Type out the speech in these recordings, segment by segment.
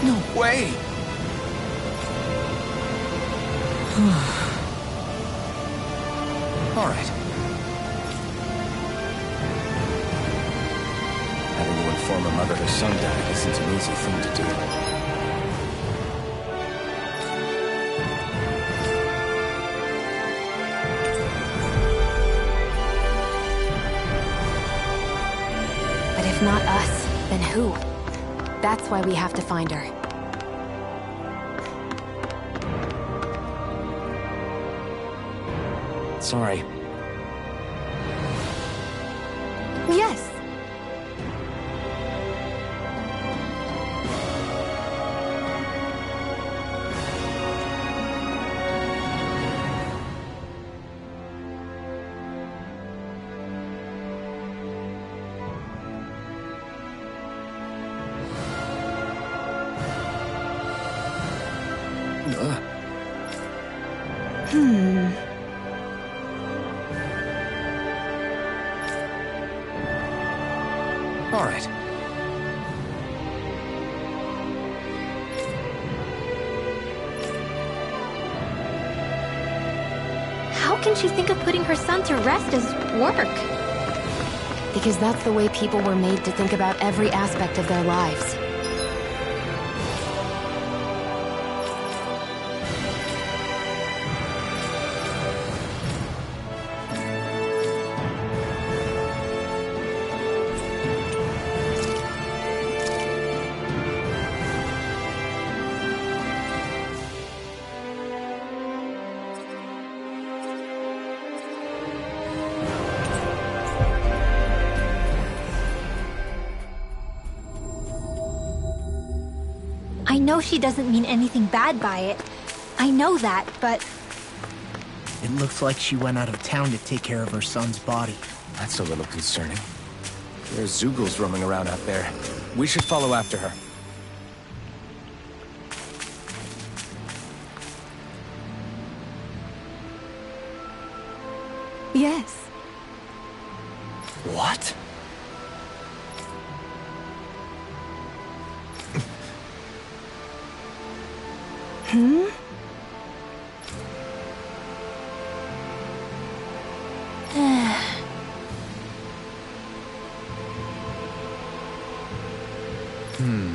No way! All right. Having to inform her mother her son died isn't an easy thing to do. But if not us, then who? That's why we have to find her. Sorry. Yes. All right. How can she think of putting her son to rest as work? Because that's the way people were made to think about every aspect of their lives. I know she doesn't mean anything bad by it. I know that, but... It looks like she went out of town to take care of her son's body. That's a little concerning. There's Zoogles roaming around out there. We should follow after her. Yes. What? Hmm? Hmm?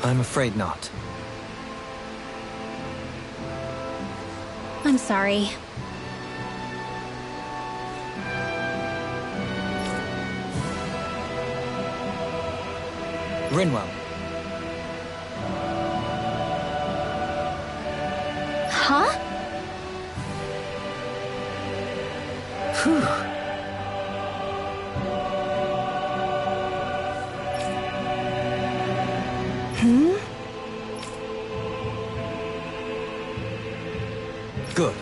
I'm afraid not. I'm sorry. Rinwell. Huh? Good.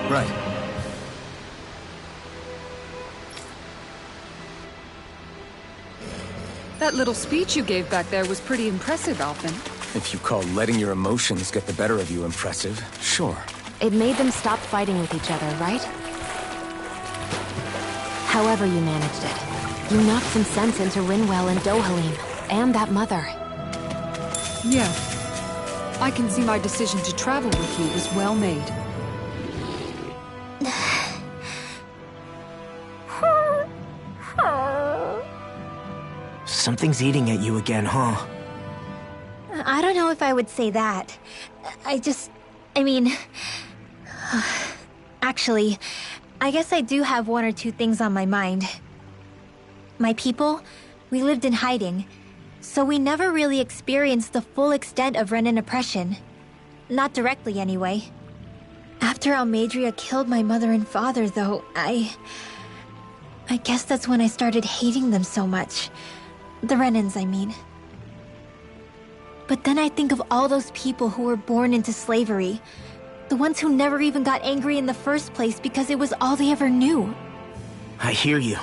Right. That little speech you gave back there was pretty impressive, Alphen. If you call letting your emotions get the better of you impressive, sure. It made them stop fighting with each other, right? However you managed it, you knocked some sense into Rinwell and Dohalim, and that mother. Yeah. I can see my decision to travel with you was well made. Something's eating at you again, huh? I don't know if I would say that. I mean... Actually, I guess I do have one or two things on my mind. My people, we lived in hiding, so we never really experienced the full extent of Renan oppression. Not directly, anyway. After Almadria killed my mother and father, though, I guess that's when I started hating them so much. The Renans, I mean. But then I think of all those people who were born into slavery. The ones who never even got angry in the first place because it was all they ever knew. I hear you.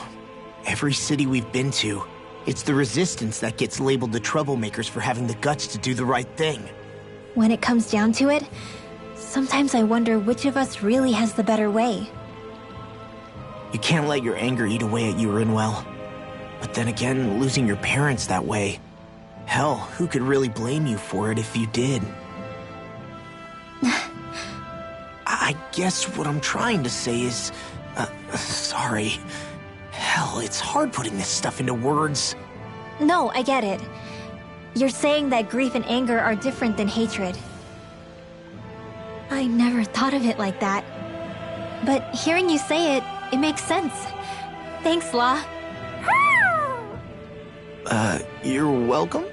Every city we've been to, it's the resistance that gets labeled the troublemakers for having the guts to do the right thing. When it comes down to it, sometimes I wonder which of us really has the better way. You can't let your anger eat away at you, Rinwell. But then again, losing your parents that way... Hell, who could really blame you for it if you did? I guess what I'm trying to say is... sorry. Hell, it's hard putting this stuff into words. No, I get it. You're saying that grief and anger are different than hatred. I never thought of it like that. But hearing you say it, it makes sense. Thanks, La. You're welcome?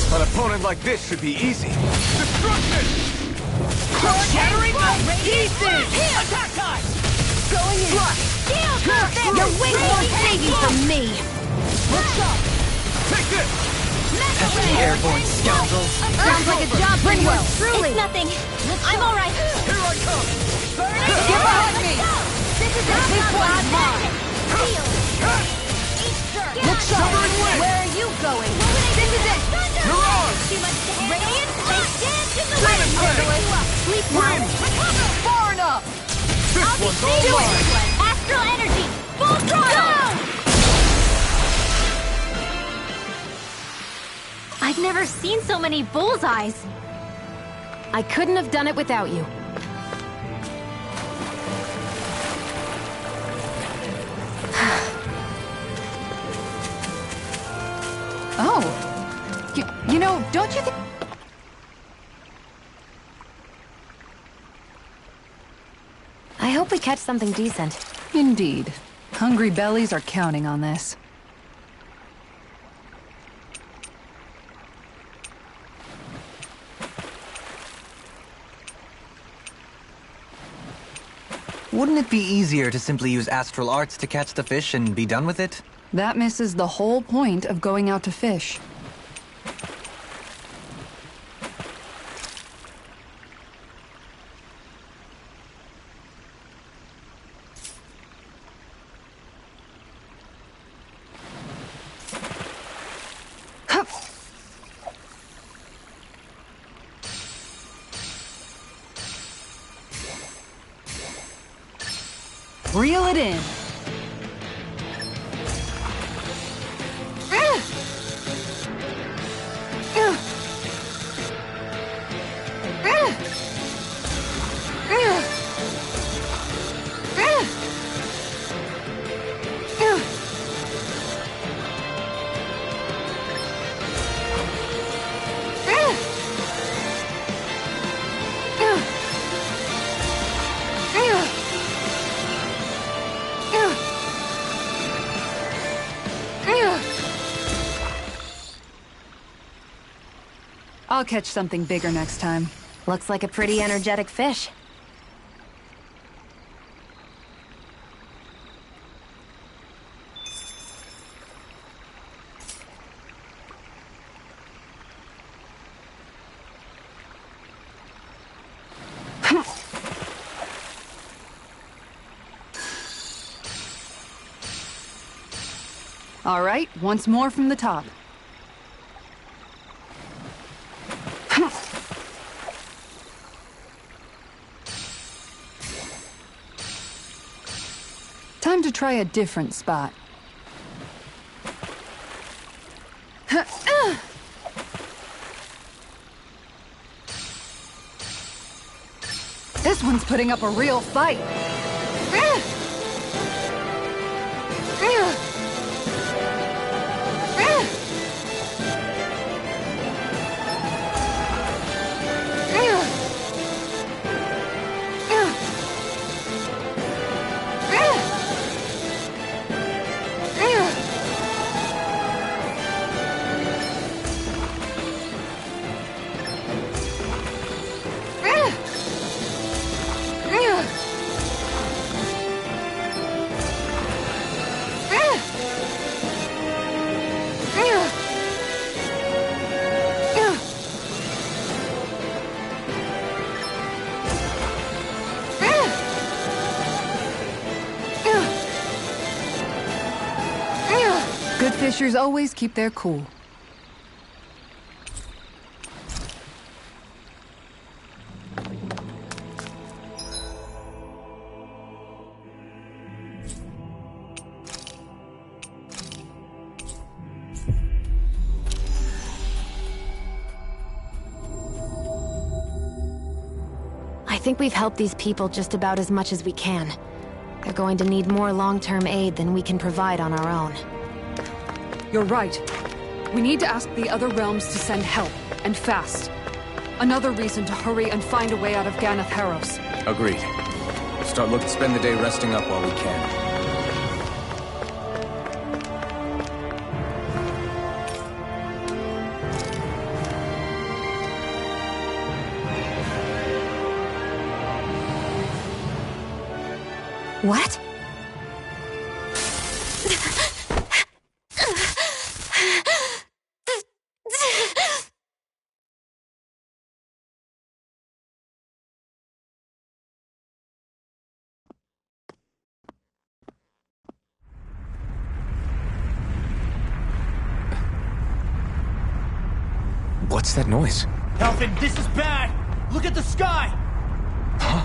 An opponent like this should be easy. Destruction! Shattering the pieces! Attack time! Going in! Your wings won't save you from me! What's up? Take this! Pesky airborne scoundrels! Sounds like a job for yours truly! It's nothing. I'm alright. Here I come! Get behind me! This one's mine! Look sharp! Where are you going? This is it! You're on! Radiant, dance in the Win! Sleep Win! Far enough! This one's all mine! Astral energy! Full throttle! I've never seen so many bullseyes. I couldn't have done it without you. Oh. You know, don't you think... I hope we catch something decent. Indeed. Hungry bellies are counting on this. Wouldn't it be easier to simply use astral arts to catch the fish and be done with it? That misses the whole point of going out to fish. Hup. Reel it in. I'll catch something bigger next time. Looks like a pretty energetic fish. All right, once more from the top. Time to try a different spot. This one's putting up a real fight. Good fishers always keep their cool. I think we've helped these people just about as much as we can. They're going to need more long-term aid than we can provide on our own. You're right. We need to ask the other realms to send help, and fast. Another reason to hurry and find a way out of Ganath Haros. Agreed. Spend the day resting up while we can. What? What's that noise? Elfin, this is bad! Look at the sky! Huh?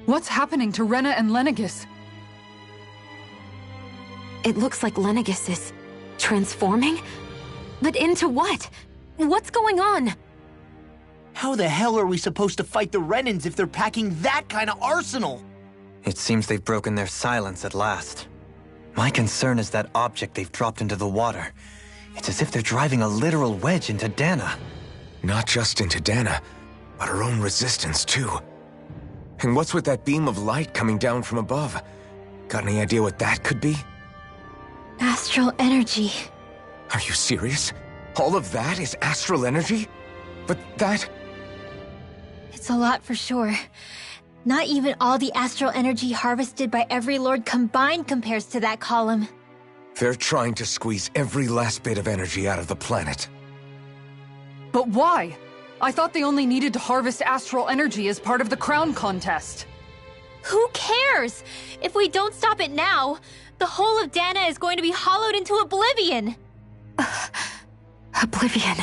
What's happening to Rena and Lenegis? It looks like Lenegis is transforming? But into what? What's going on? How the hell are we supposed to fight the Renans if they're packing that kind of arsenal? It seems they've broken their silence at last. My concern is that object they've dropped into the water. It's as if they're driving a literal wedge into Dana. Not just into Dana, but her own resistance too. And what's with that beam of light coming down from above? Got any idea what that could be? Astral energy. Are you serious? All of that is astral energy? But that... It's a lot for sure. Not even all the astral energy harvested by every lord combined compares to that column. They're trying to squeeze every last bit of energy out of the planet. But why? I thought they only needed to harvest astral energy as part of the crown contest. Who cares? If we don't stop it now, the whole of Dana is going to be hollowed into oblivion. Oblivion.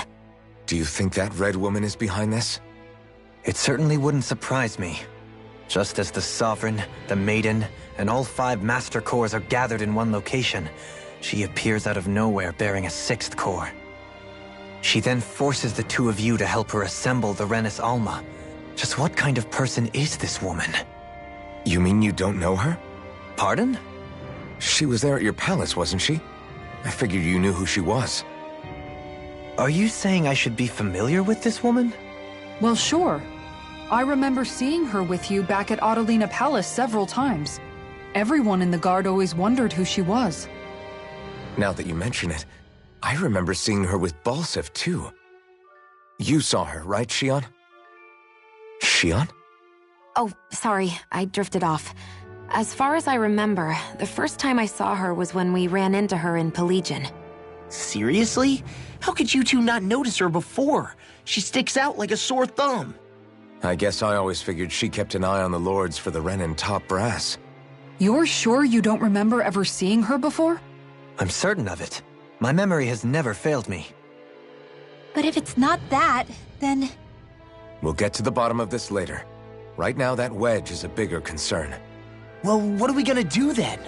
Do you think that red woman is behind this? It certainly wouldn't surprise me. Just as the Sovereign, the Maiden, and all 5 Master Cores are gathered in one location, she appears out of nowhere bearing a 6th core. She then forces the 2 of you to help her assemble the Renis Alma. Just what kind of person is this woman? You mean you don't know her? Pardon? She was there at your palace, wasn't she? I figured you knew who she was. Are you saying I should be familiar with this woman? Well, sure. I remember seeing her with you back at Adelina Palace several times. Everyone in the guard always wondered who she was. Now that you mention it, I remember seeing her with Balsif, too. You saw her, right, Shion? Shion? Oh, sorry, I drifted off. As far as I remember, the first time I saw her was when we ran into her in Pelagian. Seriously? How could you two not notice her before? She sticks out like a sore thumb. I guess I always figured she kept an eye on the lords for the Renin top brass. You're sure you don't remember ever seeing her before? I'm certain of it. My memory has never failed me. But if it's not that, then... We'll get to the bottom of this later. Right now, that wedge is a bigger concern. Well, what are we gonna do then?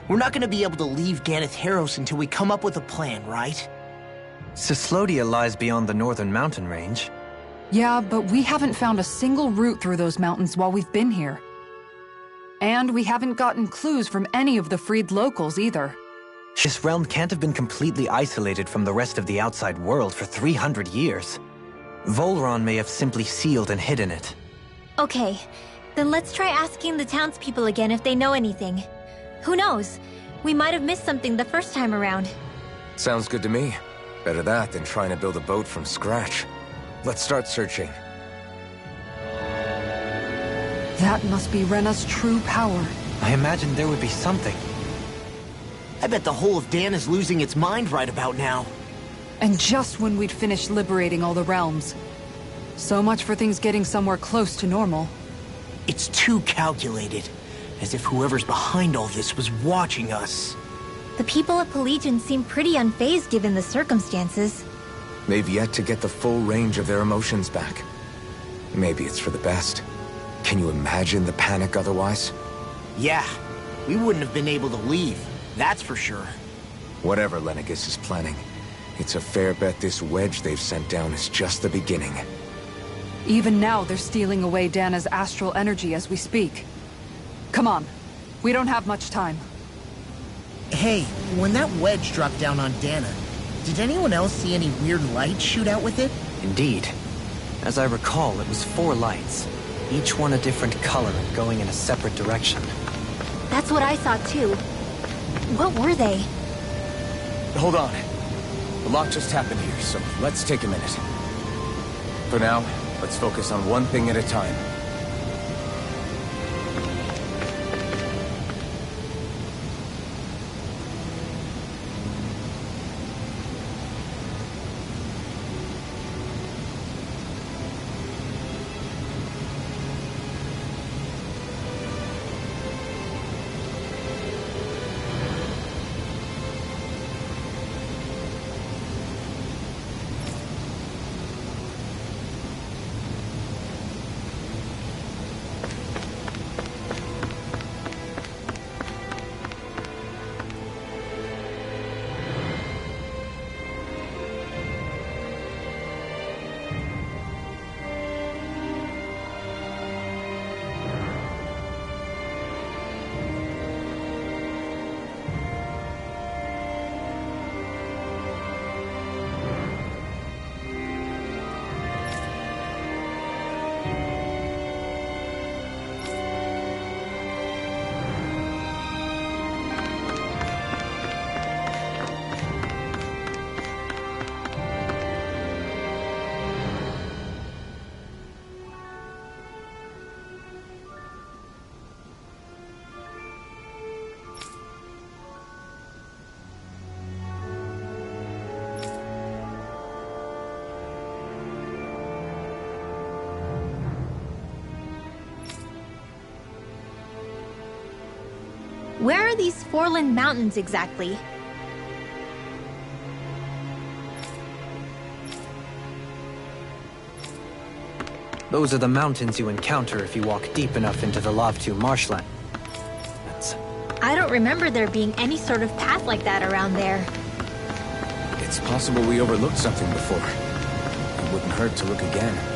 We're not gonna be able to leave Ganath Haros until we come up with a plan, right? Cyslodia lies beyond the northern mountain range. Yeah, but we haven't found a single route through those mountains while we've been here. And we haven't gotten clues from any of the freed locals either. This realm can't have been completely isolated from the rest of the outside world for 300 years. Volron may have simply sealed and hidden it. Okay, then let's try asking the townspeople again if they know anything. Who knows? We might have missed something the first time around. Sounds good to me. Better that than trying to build a boat from scratch. Let's start searching. That must be Rena's true power. I imagined there would be something. I bet the whole of Dan is losing its mind right about now. And just when we'd finished liberating all the realms. So much for things getting somewhere close to normal. It's too calculated. As if whoever's behind all this was watching us. The people of Pelagian seem pretty unfazed given the circumstances. They've yet to get the full range of their emotions back. Maybe it's for the best. Can you imagine the panic otherwise? Yeah, we wouldn't have been able to leave, that's for sure. Whatever Lenegis is planning, it's a fair bet this wedge they've sent down is just the beginning. Even now, they're stealing away Dana's astral energy as we speak. Come on, we don't have much time. Hey, when that wedge dropped down on Dana, did anyone else see any weird lights shoot out with it? Indeed. As I recall, it was 4 lights, each one a different color and going in a separate direction. That's what I saw too. What were they? Hold on. A lot just happened here, so let's take a minute. For now, let's focus on one thing at a time. Where are these Foreland Mountains exactly? Those are the mountains you encounter if you walk deep enough into the Lavtu marshland. I don't remember there being any sort of path like that around there. It's possible we overlooked something before. It wouldn't hurt to look again.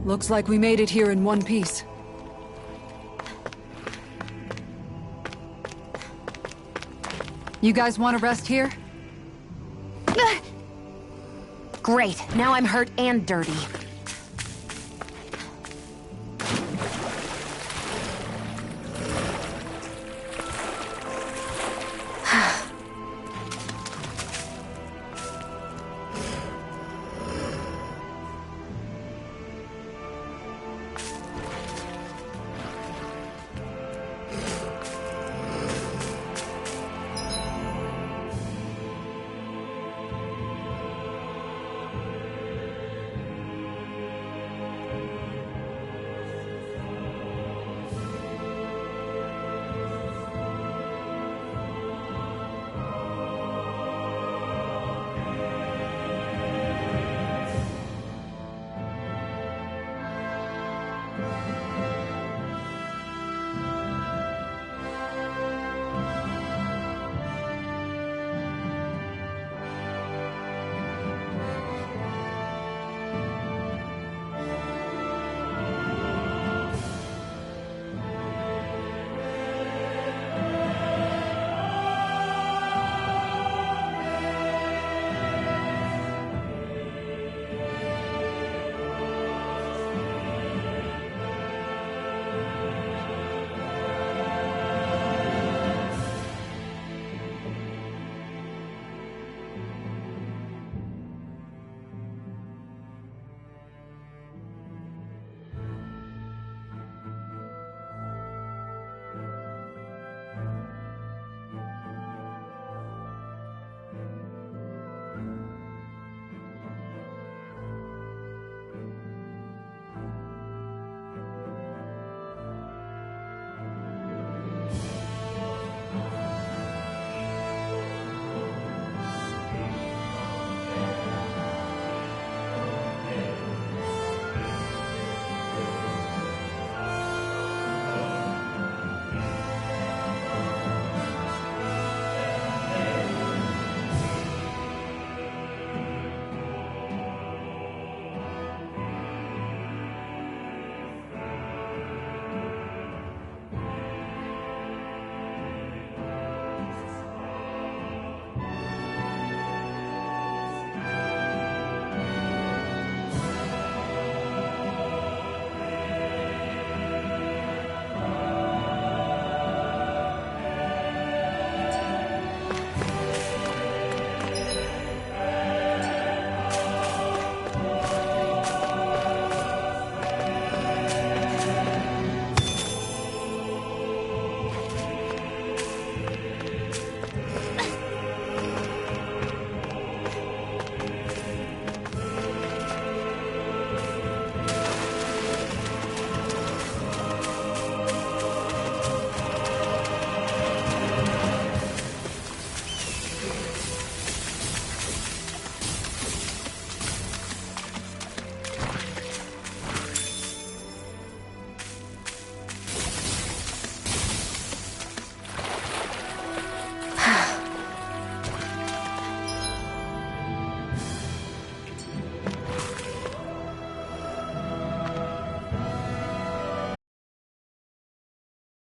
Looks like we made it here in one piece. You guys want to rest here? Great, now I'm hurt and dirty.